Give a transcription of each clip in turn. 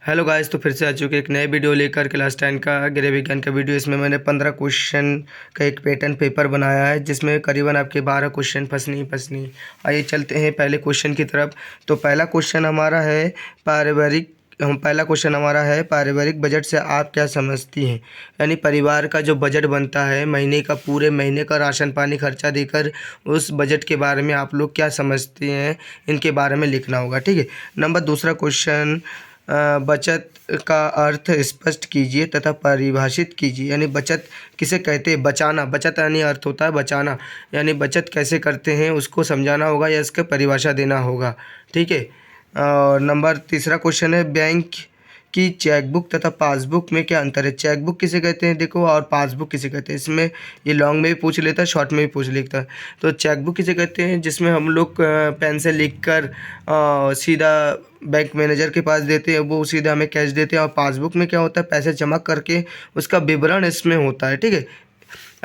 Hello guys, तो फिर से आ चुके एक नए वीडियो लेकर क्लास 10 का गृह विज्ञान का वीडियो। इसमें मैंने 15 क्वेश्चन का एक पैटर्न पेपर बनाया है, जिसमें करीबन आपके 12 क्वेश्चन फंसनी ही फंसनी। आइए चलते हैं पहले क्वेश्चन की तरफ। तो पहला क्वेश्चन हमारा है पारिवारिक बजट से आप क्या समझती हैं। यानी परिवार का जो बजट बनता है महीने का, पूरे महीने का राशन पानी खर्चा देकर, उस बजट के बारे में आप लोग क्या समझते हैं, इनके बारे में लिखना होगा। ठीक है। नंबर दूसरा क्वेश्चन, बचत का अर्थ स्पष्ट कीजिए तथा परिभाषित कीजिए। यानी बचत किसे कहते हैं। बचाना, बचत यानी अर्थ होता है बचाना, यानी बचत कैसे करते हैं उसको समझाना होगा या इसका परिभाषा देना होगा। ठीक है। और नंबर तीसरा क्वेश्चन है, बैंक की चेकबुक तथा पासबुक में क्या अंतर है। चेकबुक किसे कहते हैं देखो, और पासबुक किसे कहते हैं। इसमें ये लॉन्ग में भी पूछ लेता है, शॉर्ट में भी पूछ लेता है। तो चेकबुक किसे कहते हैं, जिसमें हम लोग पेन से लिख कर सीधा बैंक मैनेजर के पास देते हैं, वो सीधा हमें कैश देते हैं। और पासबुक में क्या होता है, पैसे जमा करके उसका विवरण इसमें होता है। ठीक है।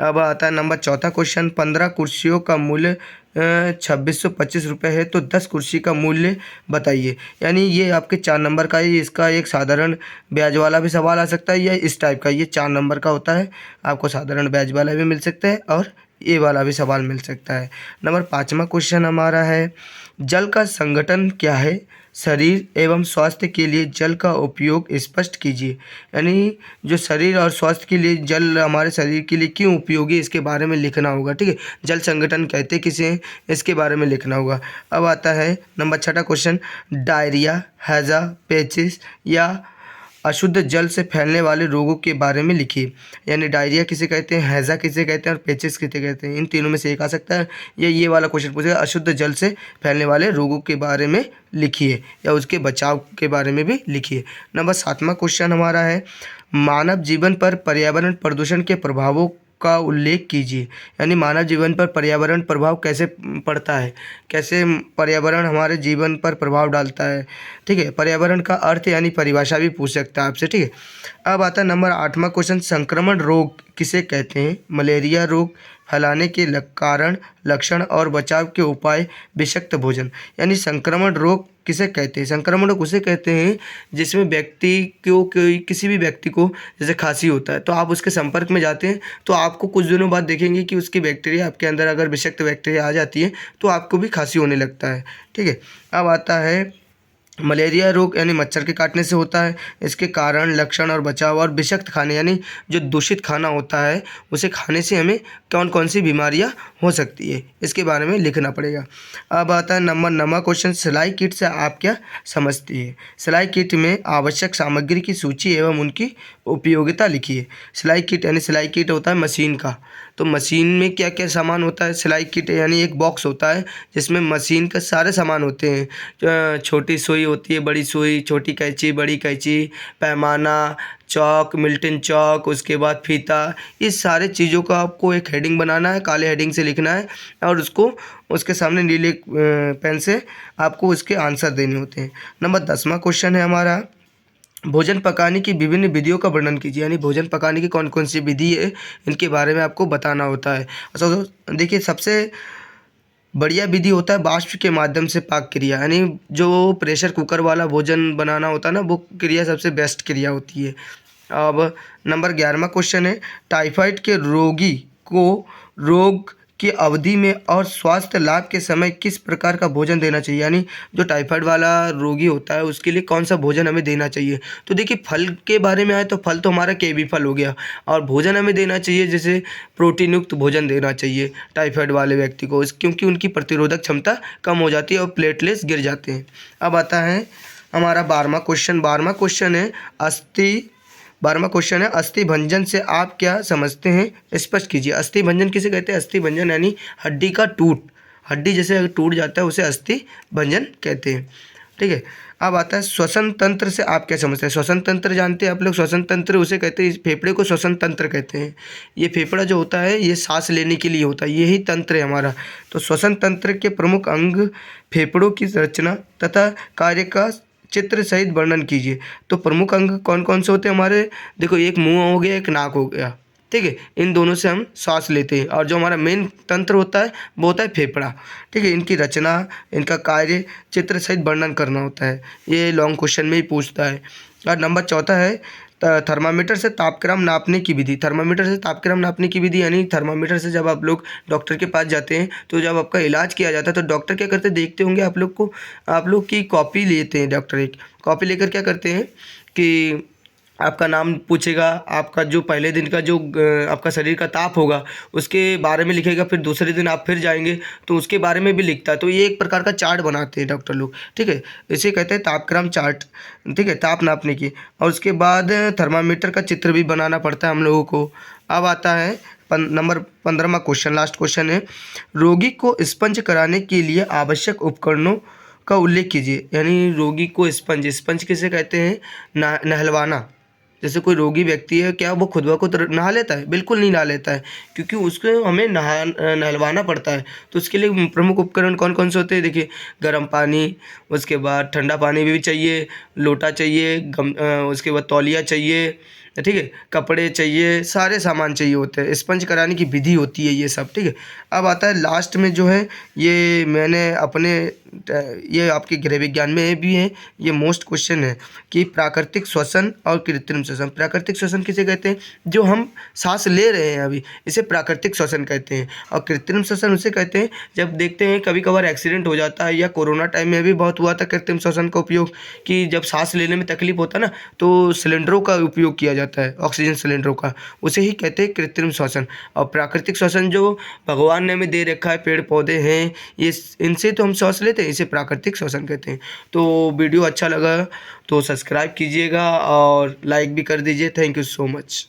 अब आता है नंबर चौथा क्वेश्चन, 15 कुर्सियों का मूल्य 2625 रुपये है, तो 10 कुर्सी का मूल्य बताइए। यानी ये आपके 4 नंबर का ही, इसका एक साधारण ब्याज वाला भी सवाल आ सकता है, या इस टाइप का, ये 4 नंबर का होता है। आपको साधारण ब्याज वाला भी मिल सकता है और ये वाला भी सवाल मिल सकता है। नंबर 5वां क्वेश्चन हमारा है, जल का संगठन क्या है। शरीर एवं स्वास्थ्य के लिए जल का उपयोग स्पष्ट कीजिए। यानी जो शरीर और स्वास्थ्य के लिए जल हमारे शरीर के लिए क्यों उपयोगी, इसके बारे में लिखना होगा। ठीक है। जल संगठन कहते किसे हैं, इसके बारे में लिखना होगा। अब आता है नंबर 6वां क्वेश्चन, डायरिया, हैजा, पेचिस या अशुद्ध जल से फैलने वाले रोगों के बारे में लिखिए। यानी डायरिया किसे कहते हैं, हैजा किसे कहते हैं और पेचिस किसे कहते हैं। इन तीनों में से एक आ सकता है, या ये वाला क्वेश्चन पूछेगा, अशुद्ध जल से फैलने वाले रोगों के बारे में लिखिए या उसके बचाव के बारे में भी लिखिए। नंबर 7वां क्वेश्चन हमारा है, मानव जीवन पर पर्यावरण प्रदूषण के प्रभावों का उल्लेख कीजिए। यानी मानव जीवन पर पर्यावरण प्रभाव कैसे पड़ता है, कैसे पर्यावरण हमारे जीवन पर प्रभाव डालता है। ठीक है। पर्यावरण का अर्थ यानी परिभाषा भी पूछ सकता है आपसे। ठीक है। अब आता है नंबर 8वां क्वेश्चन, संक्रमण रोग किसे कहते हैं। मलेरिया रोग फैलाने के कारण, लक्षण और बचाव के उपाय, विषाक्त भोजन। यानी संक्रमण रोग किसे कहते हैं। संक्रमण रोग उसे कहते हैं जिसमें व्यक्ति को, किसी भी व्यक्ति को जैसे खांसी होता है, तो आप उसके संपर्क में जाते हैं, तो आपको कुछ दिनों बाद देखेंगे कि उसकी बैक्टीरिया आपके अंदर, अगर विषाक्त बैक्टीरिया आ जाती है तो आपको भी खांसी होने लगता है। ठीक है। अब आता है मलेरिया रोग, यानी मच्छर के काटने से होता है। इसके कारण, लक्षण और बचाव, और विषाक्त खाने यानी जो दूषित खाना होता है उसे खाने से हमें कौन कौन सी बीमारियां हो सकती है, इसके बारे में लिखना पड़ेगा। अब आता है नंबर 9वां क्वेश्चन, सिलाई किट से आप क्या समझती है। सिलाई किट में आवश्यक सामग्री की सूची एवं उनकी उपयोगिता लिखिए। सिलाई किट यानी सिलाई किट होता है मशीन का, तो मशीन में क्या क्या सामान होता है। सिलाई किट यानी एक बॉक्स होता है जिसमें मशीन के सारे सामान होते हैं। छोटी सुई होती है, बड़ी सुई, छोटी कैंची, बड़ी कैंची, पैमाना, चौक, मिल्टन चौक, उसके बाद फीता। इस सारे चीज़ों का आपको एक हेडिंग बनाना है, काले हेडिंग से लिखना है, और उसको उसके सामने नीले पेन से आपको उसके आंसर देने होते हैं। नंबर 10वां क्वेश्चन है हमारा, भोजन पकाने की विभिन्न विधियों का वर्णन कीजिए। यानी भोजन पकाने की कौन कौन सी विधि है, इनके बारे में आपको बताना होता है। अच्छा देखिए, सबसे बढ़िया विधि होता है वाष्प के माध्यम से पाक क्रिया। यानी जो प्रेशर कुकर वाला भोजन बनाना होता है ना, वो क्रिया सबसे बेस्ट क्रिया होती है। अब नंबर 11वां क्वेश्चन है, टाइफाइड के रोगी को रोग की अवधि में और स्वास्थ्य लाभ के समय किस प्रकार का भोजन देना चाहिए। यानी जो टाइफाइड वाला रोगी होता है उसके लिए कौन सा भोजन हमें देना चाहिए। तो देखिए, फल के बारे में आए तो फल तो हमारा कीवी फल हो गया, और भोजन हमें देना चाहिए जैसे प्रोटीन युक्त भोजन देना चाहिए टाइफाइड वाले व्यक्ति को, क्योंकि उनकी प्रतिरोधक क्षमता कम हो जाती है और प्लेटलेट्स गिर जाते हैं। अब आता है हमारा 12वां क्वेश्चन। 12वां क्वेश्चन है, अस्थि भंजन से आप क्या समझते हैं, स्पष्ट कीजिए। अस्थि भंजन किसे कहते हैं। अस्थि भंजन यानी हड्डी का टूट, हड्डी जैसे अगर टूट जाता है उसे अस्थि भंजन कहते हैं। ठीक है। अब आता है श्वसन तंत्र से आप क्या समझते हैं। श्वसन तंत्र जानते हैं आप लोग, श्वसन तंत्र उसे कहते हैं, इस फेफड़े को श्वसन तंत्र कहते हैं। ये फेफड़ा जो होता है ये सांस लेने के लिए होता है, यही तंत्र है हमारा। तो श्वसन तंत्र के प्रमुख अंग, फेफड़ों की रचना तथा कार्य का चित्र सहित वर्णन कीजिए। तो प्रमुख अंग कौन कौन से होते हैं हमारे, देखो, एक मुंह हो गया, एक नाक हो गया, ठीक है। इन दोनों से हम सांस लेते हैं। और जो हमारा मेन तंत्र होता है वो होता है फेफड़ा, ठीक है। इनकी रचना, इनका कार्य चित्र सहित वर्णन करना होता है। ये लॉन्ग क्वेश्चन में ही पूछता है। और नंबर चौथा है थर्मामीटर से तापक्रम नापने की विधि। थर्मामीटर से तापक्रम नापने की विधि यानी थर्मामीटर से जब आप लोग डॉक्टर के पास जाते हैं तो जब आपका इलाज किया जाता है तो डॉक्टर क्या करते हैं, देखते होंगे आप लोग को, आप लोग की कॉपी लेते हैं डॉक्टर, एक कॉपी लेकर क्या करते हैं कि आपका नाम पूछेगा, आपका जो पहले दिन का जो आपका शरीर का ताप होगा उसके बारे में लिखेगा, फिर दूसरे दिन आप फिर जाएंगे तो उसके बारे में भी लिखता है। तो ये एक प्रकार का चार्ट बनाते हैं डॉक्टर लोग, ठीक है। इसे कहते हैं तापक्रम चार्ट, ठीक है, ताप नापने की। और उसके बाद थर्मामीटर का चित्र भी बनाना पड़ता है हम लोगों को। अब आता है नंबर 15वां क्वेश्चन, लास्ट क्वेश्चन है, रोगी को स्पंज कराने के लिए आवश्यक उपकरणों का उल्लेख कीजिए। यानी रोगी को स्पंज, स्पंज किसे कहते हैं, नहलवाना। जैसे कोई रोगी व्यक्ति है, क्या वो खुद ब खुद नहा लेता है? बिल्कुल नहीं नहा लेता है, क्योंकि उसको हमें नहलवाना पड़ता है। तो उसके लिए प्रमुख उपकरण कौन कौन से होते हैं, देखिए, गर्म पानी, उसके बाद ठंडा पानी भी चाहिए, लोटा चाहिए, उसके बाद तौलिया चाहिए, ठीक है, कपड़े चाहिए, सारे सामान चाहिए होते हैं। स्पंज कराने की विधि होती है ये सब, ठीक है। अब आता है लास्ट में जो है, ये मैंने अपने ये आपके गृह विज्ञान में भी है, ये मोस्ट क्वेश्चन है कि प्राकृतिक श्वसन और कृत्रिम श्वसन। प्राकृतिक श्वसन किसे कहते हैं, जो हम सांस ले रहे हैं अभी, इसे प्राकृतिक श्वसन कहते हैं। और कृत्रिम श्वसन उसे कहते हैं जब देखते हैं कभी कभार एक्सीडेंट हो जाता है, या कोरोना टाइम में भी बहुत हुआ था कृत्रिम श्वसन का उपयोग, कि जब सांस लेने में तकलीफ होता है ना तो सिलेंडरों का उपयोग किया जाता है, ऑक्सीजन सिलेंडरों का, उसे ही कहते हैं कृत्रिम श्वसन। और प्राकृतिक श्वसन जो भगवान ने हमें दे रखा है, पेड़ पौधे हैं, ये इनसे तो हम सांस लेते हैं, इसे प्राकृतिक श्वसन कहते हैं। तो वीडियो अच्छा लगा तो सब्सक्राइब कीजिएगा और लाइक भी कर दीजिए। Thank you so much.